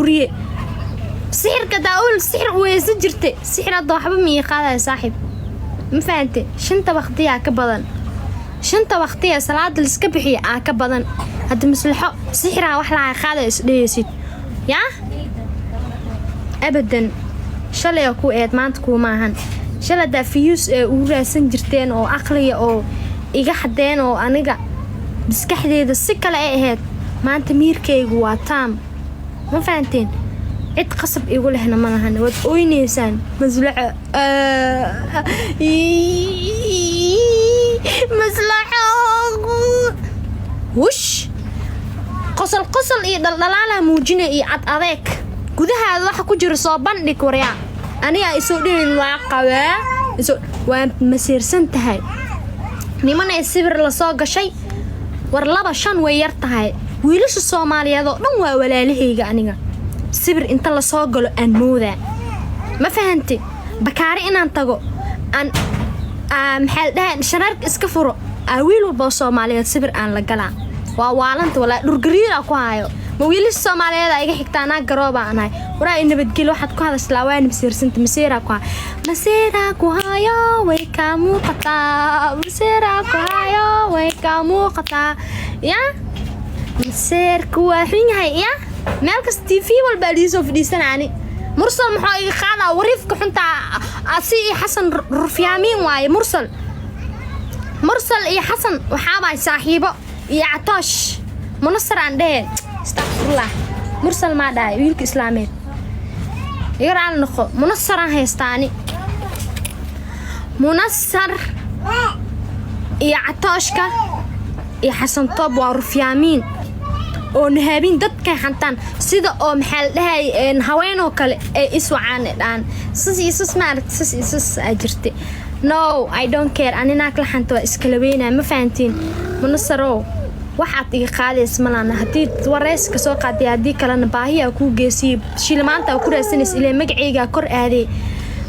burburiye sixir ka daawul sixir weeysan jirtay sixir hadda waxba miyay qaaday saaxiib ma fahamtay shanta waqtiya ka badan shanta waqtiya salaada iska bixiya ka badan hadda maslaxo sixira wax la qaaday isdheeysid ya abadan shalay ku eed maanta ku maahan shalada fiyus uu raasan jirteen oo aqliga oo iga xadeen oo aniga biskaxdeeda si kale ay ahayd maanta miirkaygu waa taam ma fahanteen cid qasab igu lehna ma lahan wad ooyneysaan maslaxo maslaxo wush qosol iyo dhaldhalaala muujina iyo cad adeeg gudahaada waxa ku jira soo bandhig waryaa aniga isoo dhinin waa qabaa waa masiirsan tahay nimanay sawir la soo gashay war 2-5 way yar tahay wiilasha Soomaaliyeed oo dhan waa walaalahayga aniga sawir inta la soo galo aan moodaa ma fahanti bakaari inaan tago aan maxal dhahan shararka iska furo wiil walba Soomaaliyeed sawir aan la galaa waa waalanta wala dhurgariir ku hayo ma wiilasha Soomaaliyeed ay iga xigtaana garooba anahay waraa in nabadgel waxaad ku hadashaa waan masiirsanta masiira ku hayo way ka muuqataa masiira ku hayo way ka muuqataa ya masiir ku waxin yahay ya meel kasta TV walba liisoo fadhiisanaani mursal maxaa iga qaada wariifka xunta asi Xasan Rufyaamin waaye mursal iyo Xasan waxa baa saaxiibo iyo Atoosh منصر عنده استغفر الله مرسل ما داي ويلك إسلامي يقرأ على النخو منصر عنه يستاني منصر يعطاشك يحسن طب ورفيامين ونهابين دتك حنتان سيدا أو محل هاي نهوين وكل إسوا عن الآن سس مارك سس أجرتي no I don't care أنا ناكل حنتو إسكالوينا ما فهمتين منصرو waxaad iga qaadays malana hadii wareys ka soo qaaday hadii kalena baahiya ku geesiib shilmaanta ku raasanays ilaa magacayga kor aaday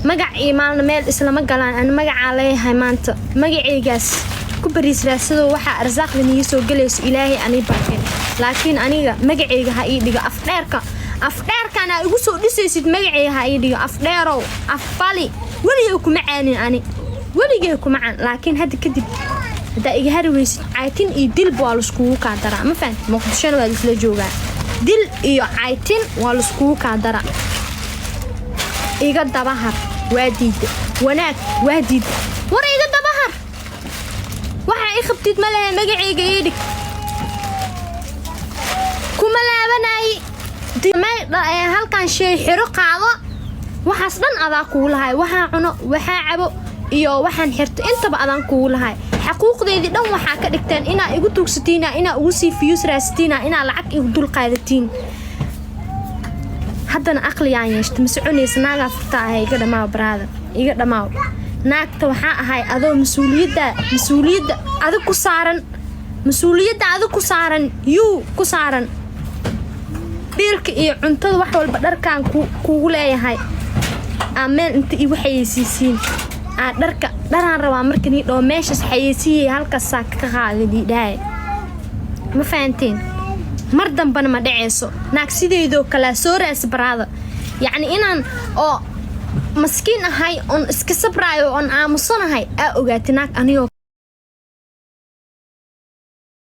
magac iimaan meel isla ma galaan aan magaca leeyahay maanta magacaygaas ku bariis raasado waxa arsaaqdan ii soo galeys ilaahay ani barkeen laakiin aniga magacayga ha ii dhiga afdheerkana igu soo dhisaysid magacayga ha ii dhiga afdheerow afbali waliyo kuma aanin ani waligeey kuma aan laakiin hadda kadib دا إجهار ويس عايتين يدل بالسكوك كادرا ما فهمت مقدشان ولا الفلجوجا دل عايتين والسكوك كادرا إيجاد دبهر واديد وناك واديد ورا إيجاد دبهر وحى إخبتيت ملا مجا إيجيدك كملا بناي دي ما هل كان شيء حرق عضا وحصلنا أذا كولها وحى عنو وحى عبو iyo waxaan xirto inta badan ku lahay xaquuqdeedii dhan waxa ka dhigteen ina igu tuugsatina ina ugu sii fiyus raastina ina lacag igu dul qaadatiin haddana aqliyaan yeeshto mas'uuliyad naaga furtaa iga dhamaa brada iga dhamaa naagta waxa ahay adoo mas'uuliyadda adag ku saaran you ku saaran biilka iyo cuntada wax walba dharkaan kugu leeyahay ameen inta ii waxaysiisiin dharaan rabaa markii dhoo meeshas xayeysiiyay halkaas ka qaadii dhaay ma fahanteen mar dambana ma dhaceyso naag sideedoo kala soo raas baraada yaani inaan oo maskiin ahay on iska sabraayo on aamusanahay ogaatin naag aniyo